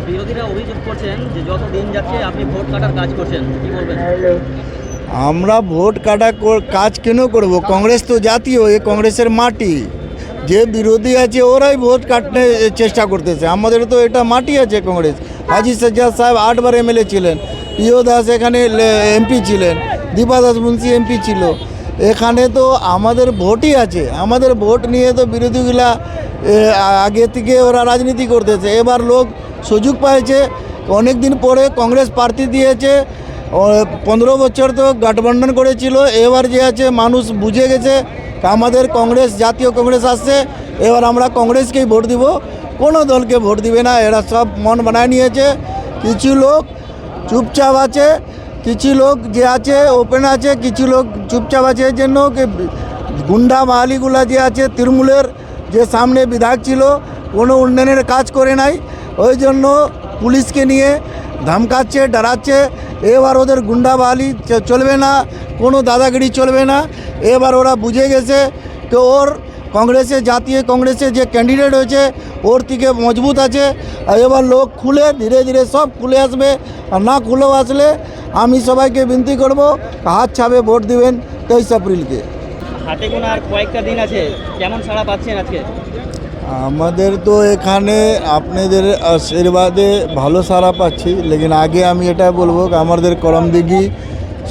বিরোধীরা অভিযোগ করছেন যে যত দিন যাচ্ছে আপনি ভোট কাটার কাজ করছেন, কি বলবেন? আমরা ভোট কাটা কাজ কেন করব? কংগ্রেস তো জাতীয়, এ কংগ্রেসের মাটি। যে বিরোধী আছে ওরাই ভোট কাটতে চেষ্টা করতেছে। আমাদের তো এটা মাটি আছে কংগ্রেস। হাজি সজ্জাদ সাহেব 8 বার এমএলএ ছিলেন, প্রিয় দাস এখানে এমপি ছিলেন, দীপা দাস মুন্সি এমপি ছিল। এখানে তো আমাদের ভোটই আছে। আমাদের ভোট নিয়ে তো বিরোধীগুলা আগে থেকে ওরা রাজনীতি করতেছে। এবার লোক সুযোগ পাইছে, অনেক দিন পরে কংগ্রেস প্রার্থী দিয়েছে। 15 বছর তো গঠবন্ধন করেছিল, এবার যে আছে মানুষ বুঝে গেছে আমাদের কংগ্রেস, জাতীয় কংগ্রেস আসছে, এবার আমরা কংগ্রেসকেই ভোট দিব, কোনো দলকে ভোট দিবে না। এরা সব মন বানায় নিয়েছে। কিছু লোক চুপচাপ আছে, কিছু লোক যে আছে ওপেন আছে, কিছু লোক চুপচাপ আছে। এর জন্য গুন্ডা মাহালিগুলা যে আছে, তৃণমূলের যে সামনে বিধায়ক ছিল, কোনো উন্নয়নের কাজ করে নাই, ওই জন্য পুলিশকে নিয়ে ধমকাচ্ছে, ডরাচ্ছে। এবার ওদের গুন্ডা বাহালি চলবে না, কোনো দাদাগিরি চলবে না। এবার ওরা বুঝে গেছে তো ওর কংগ্রেসে, জাতীয় কংগ্রেসে যে ক্যান্ডিডেট হয়েছে ওর থেকে মজবুত আছে। আর এবার লোক খুলে ধীরে ধীরে সব খুলে আসবে। আর না খুলেও আসলে আমি সবাইকে বিনতি করব, হাত ছাপে ভোট দিবেন 23 এপ্রিলকে। হাতে গোনা আর কয়েকটা দিন আছে, কেমন সাড়া পাচ্ছেন আজকে? আমাদের তো এখানে আপনাদের আশীর্বাদে ভালো সাড়া পাচ্ছি। লেকিন আগে আমি এটা বলবো আমাদের করমদিঘি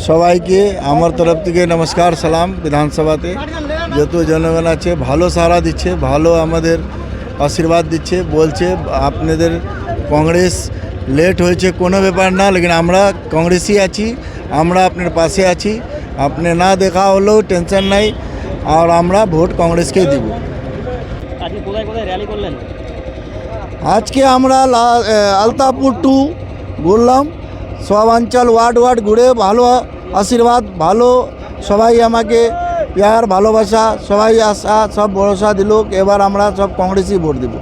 সবাইকে আমার তরফ থেকে নমস্কার, সালাম। বিধানসভাতে যত জনগণ আছে ভালো সাড়া দিচ্ছে, ভালো আমাদের আশীর্বাদ দিচ্ছে, বলছে আপনাদের কংগ্রেস লেট হয়েছে কোনো ব্যাপার না, লেকিন আমরা কংগ্রেসই আছি, আমরা আপনার পাশে আছি। আপনি না দেখা হলেও টেনশন নাই, আর আমরা ভোট কংগ্রেসকেই দিব। আজকে কোথায় কোথায় র্যালি করলেন? আজকে আমরা আলতাপুর 2 ঘুরলাম, সব অঞ্চল ওয়ার্ড ঘুরে ভালো আশীর্বাদ, ভালো সবাই আমাকে প্যার ভালোবাসা, সবাই আশা সব ভরসা দিল। এবার আমরা সব কংগ্রেসই ভোট দেব।